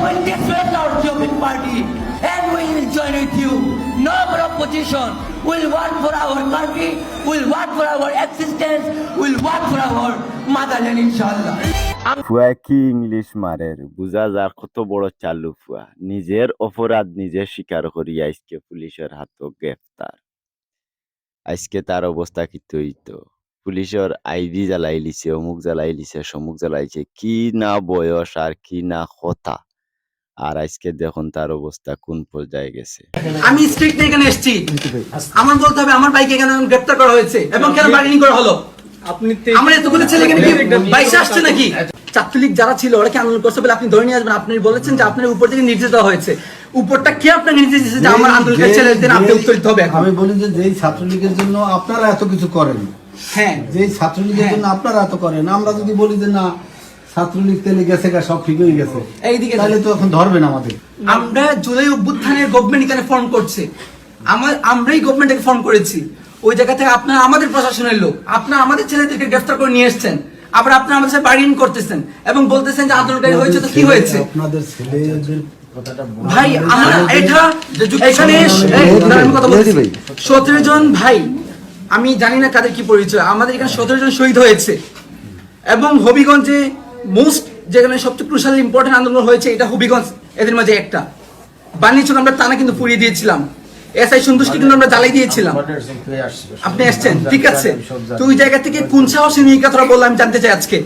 will disrupt our Jobbik party and we will join with you. No more opposition. We'll work for our country, we'll work for our existence, we'll work for our motherland, inshallah. ফুয়া কি English মারের বুঝা যার কত বড় চালু ফুয়া নিজের অপরাধ নিজে স্বীকার করি আজকে পুলিশের হাত গ্রেফতার আজকে তার অবস্থা কি তো পুলিশের আইডি জ্বালাই লিছে অমুক জ্বালাই লিছে সমুক জ্বালাইছে কি না বয়স আর কি না কথা আর আজকে দেখুন তার অবস্থা কোন পর্যায়ে গেছে। আমি স্ট্রিক্ট নিয়ে এখানে এসেছি, আমার বলতে হবে আমার বাইকে কেন গ্রেফতার করা হয়েছে এবং কেন বার্গেনিং করা হলো। আমার এতগুলো ছেলে এখানে কি বাইশে আসছে নাকি? ছাত্রলীগ যারা ছিল ওরা কি আন্দোলন করছে বলে আপনি ধরে নিয়ে আসবেন? আপনি বলেছেন যে আপনার উপর থেকে নির্দেশ দেওয়া হয়েছে, উপরটা কে আপনাকে নির্দেশ দিয়েছে যে আমার আন্দোলনের ছেলেদের আপনি উত্তর দিতে হবে? আমি বলি যে যেই ছাত্রলীগের জন্য আপনারা এত কিছু করেন, হ্যাঁ যেই ছাত্রলীগের জন্য আপনারা এত করেন, আমরা যদি বলি যে না ছাত্রলীগ তেলে গেছে গা সব ঠিক হয়ে গেছে, এইদিকে তাহলে তো এখন ধরবেন আমাদের। আমরা জুলাই অভ্যুত্থানের গভর্নমেন্ট এখানে ফর্ম করছে, আমরাই গভর্নমেন্টকে ফর্ম করেছি। ওই জায়গা থেকে আপনারা আমাদের প্রশাসনের লোক, আপনারা আমাদের ছেলেদেরকে গ্রেফতার করে নিয়ে এসেছেন, আবার আপনারা আমাদের সাথে বার্গেনিং করতেছেন এবং বলতেছেন যে আন্দোলনকারী হয়েছে তো কি হয়েছে? আপনাদের ছেলেদের কথাটা ভাই আমরা এটা এখানে 17 জন ভাই, আমি জানি না কাদের কি পরিচয়, আমাদের এখানে 17 জন শহীদ হয়েছে এবং হবিগঞ্জে মোস্ট যেখানে সবচেয়ে ক্রুশাল ইম্পর্টেন্ট আন্দোলন হয়েছে এটা হবিগঞ্জ, এদের মাঝে একটা বানিয়েছিল, আমরা টানা কিন্তু পুড়িয়ে দিয়েছিলাম, এসআই সন্তুষ্টি কিন্তু আমরা জ্বালাই দিয়েছিলাম। আপনি আসছেন ঠিক আছে, তো ওই জায়গা থেকে কোন সাহসে নিয়ে কথাটা বললাম আমি জানতে চাই আজকে।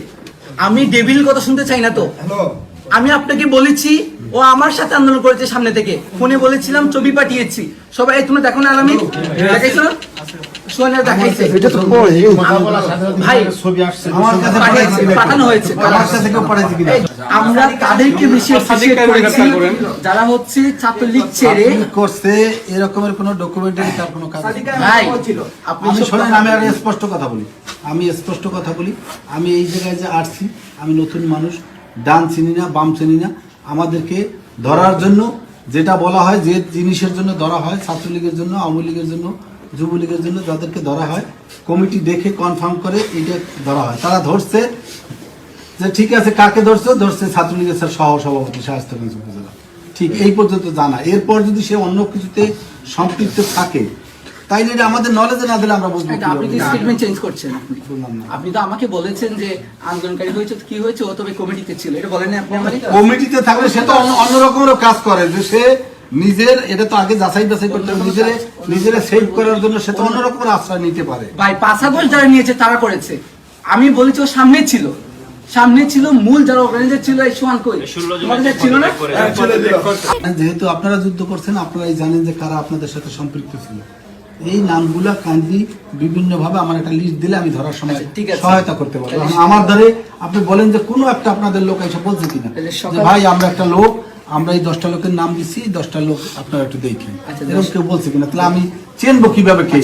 আমি ডেভিল কথা শুনতে চাই না তো, আমি আপনাকে বলেছি ও আমার সাথে আন্দোলন করেছে, সামনে থেকে ফোনে বলেছিলাম, ছবি পাঠিয়েছি, সবাই তোমরা দেখো না আলামিন দেখাইছো না? সোনা দেখাইছে ভাই, আমার কাছে পাঠানো হয়েছে, আমার কাছে কেউ পাঠাইছে কিনা? আমরা তাদেরকে বেশি অ্যাপ্রিশিয়েট করেছি যারা হচ্ছে ছাত্রলীগ ছেড়ে করছে এরকমের কোনো ডকুমেন্টারি তার কোনো কাজ নেই। ভাই আপনি আমি শোনেন, আমি আর স্পষ্ট কথা বলি, আমি এই জায়গায় যে আসছি, আমি নতুন মানুষ, ডান চিনি না বাম চিনি না, আমাদেরকে ধরার জন্য যেটা বলা হয়, যে জিনিসের জন্য ধরা হয়, ছাত্রলীগের জন্য, আওয়ামী লীগের জন্য, যুবলীগের জন্য যাদেরকে ধরা হয়, কমিটি দেখে কনফার্ম করে এটা ধরা হয়। তারা ধরছে যে ঠিক আছে, কাকে ধরছে ছাত্রলীগের সহ সভাপতি শায়েস্তাগঞ্জ উপজেলা, ঠিক এই পর্যন্ত জানা। এরপর যদি সে অন্য কিছুতে সম্পৃক্ত থাকে তাইলে এটা আমাদের নলেজে না দিলে আমরা বুঝবো। আপনি কি স্টেটমেন্ট চেঞ্জ করছেন? আপনি তো আমাকে বলেছেন যে আন্দোলনকারী হয়েছে তো কি হয়েছে, ও তবে কমিটিতে ছিল, এটা বলেন আপনি আমাকে? কমিটিতে থাকলে সে তো অন্য রকমের কাজ করে, যে সে নিজের, এটা তো আগে যাচাই করতে হবে, নিজের সেভ করার জন্য সে তো অন্য রকমের আশ্রয় নিতে পারে। ভাই 5 আগস্ট যারা নিয়েছে তারা করেছে, আমি বলেছি ও সামনে ছিল মূল যারা অর্গানাইজার ছিল, এই সোয়ান কই তোমাদের ছিল না? যেহেতু আপনারা যুদ্ধ করছেন, আপনারাই জানেন যে কারা আপনাদের সাথে সম্পৃক্ত ছিল। এই নামগুলা কাইন্ডলি বিভিন্ন ভাবে আমার একটা লিস্ট দিলে আমি ধরার সময় সহায়তা করতে পারবো। আমার ধরে আপনি বলেন যে কোনো একটা আপনাদের লোক এসে বলছে কিনা যে ভাই আমরা একটা লোক, আমরা এই 10টা লোকের নাম দিচ্ছি, 10টা লোক আপনারা একটু দেখেন, এরকম কেউ বলছে কিনা? তাহলে আমি চিনবো কিভাবে কে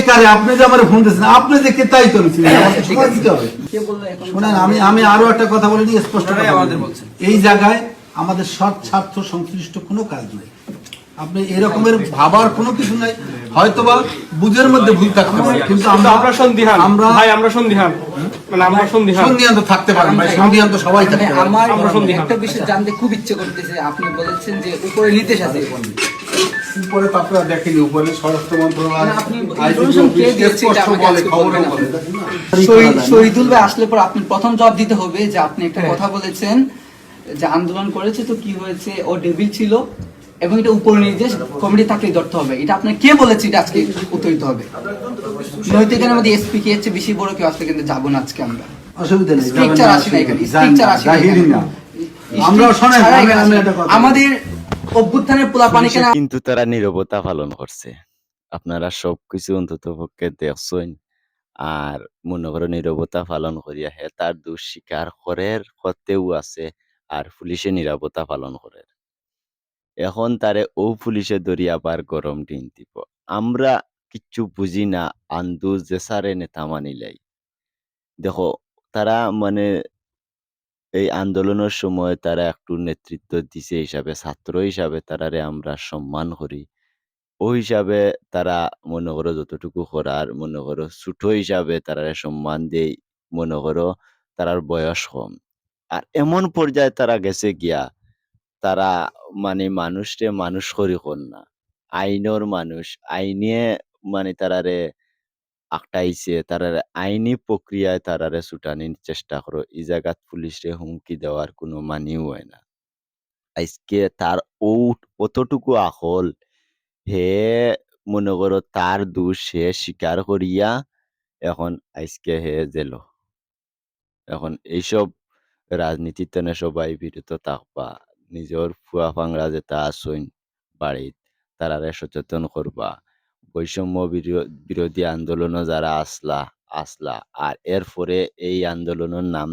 কারে? আপনি যে আমার ফোন দিচ্ছেন, আপনি যে কে তাই করেছেন, সময় দিতে হবে। শোনেন, আমি আরো একটা কথা বলে দিই স্পষ্ট, এই জায়গায় আমাদের সৎ স্বার্থ সংশ্লিষ্ট কোনো কাজ নেই, আপনি এরকমের ভাবার কোনো কিছু নাই, হয়তোবা বুঝের মধ্যে ভুল থাকতে পারে, কিন্তু আমরা সন্দিহান, সন্দিহান তো থাকতে পারেন ভাই, সন্দিহান তো সবাই থাকে। আমার একটা বিষয় জানতে খুব ইচ্ছে করতেছে, আপনি বলেছেন যে উপরে নির্দেশ আছে, উপরে তো আপনারা দেখেনি, উপরে স্বরাষ্ট্র মন্ত্রণালয় শহীদুল ভাই আসলে পর আপনি প্রথম জবাব দিতে হবে যে আপনি একটা কথা বলেছেন যে আন্দোলন করেছে তো কি হয়েছে, ও ডেভিল ছিল এবং এটা উপর নির্দেশ কমিটি থাকলেই ধরতে হবে, এটা আপনি কে বলেছে, এটা আজকে উত্তর দিতে হবে। নয়তো এখানে আমাদের এসপি কে হচ্ছে বেশি বড় কেউ আসলে কিন্তু যাবো না আজকে আমরা, অসুবিধা নেই, স্ট্রিকচার আসি না এখানে, স্ট্রিকচার আসি না আমরা শোনেন, আমাদের অভ্যুত্থানের পোলাপানি কেন। কিন্তু তারা নীরবতা পালন করছে, আপনারা সবকিছু অন্তত পক্ষে দেখছেন, আর মনে করো নীরবতা পালন করিয়া হে তার দোষ স্বীকার করতেও আছে, আর পুলিশে নীরবতা পালন করে। এখন তারে ও পুলিশে ধরি আবার গরম দিন দিব, আমরা কিচ্ছু বুঝি না, আন্দু যে সারে নেতা মানিলাই। দেখো তারা মানে এই আন্দোলনের সময় তারা একটু নেতৃত্ব দিছে হিসাবে, ছাত্র হিসাবে তারারে আমরা সম্মান করি, ওই হিসাবে তারা মনে করো যতটুকু করার, মনে করো ছোট হিসাবে তারারে সম্মান দেই, মনে করো তারার বয়স কম, আর এমন পর্যায়ে তারা গেছে গিয়া তারা মানে মানুষরে মানুষ করি কোন না। আইনর মানুষ। আইনে মানে তারারে আকটাইছে, তারারে আইনি প্রক্রিয়ায় তারারে ছুটানির চেষ্টা করো। এই জায়গাত পুলিশরে হুমকি দেওয়ার কোনো মানিও হয় না। আইজকে তার অতটুকু আকল হে মনে করো তার দোষ সে স্বীকার করিয়া এখন আইজকে হে জেলো। এখন এইসব রাজনীতির তেনে সবাই বিরত থাকবা। নিজের ফুয়া ফাংরা যেটা আসইন বাড়িত তারারে সচেতন করবা। বৈষম্য বিরোধী আন্দোলনও যারা আসলা আর এরপরে এই আন্দোলনের নাম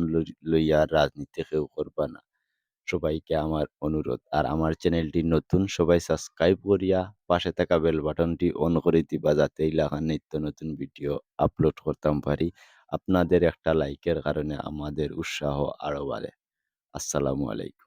লইয়া রাজনীতি কেউ করবা না। সবাইকে আমার অনুরোধ। আর আমার চ্যানেলটি নতুন, সবাই সাবস্ক্রাইব করিয়া পাশে থাকা বেল বাটনটি অন করে দিবা যাতে এই লাগান নিত্য নতুন ভিডিও আপলোড করতাম পারি। আপনাদের একটা লাইকের কারণে আমাদের উৎসাহ আরো বাড়ে। আসসালামু আলাইকুম।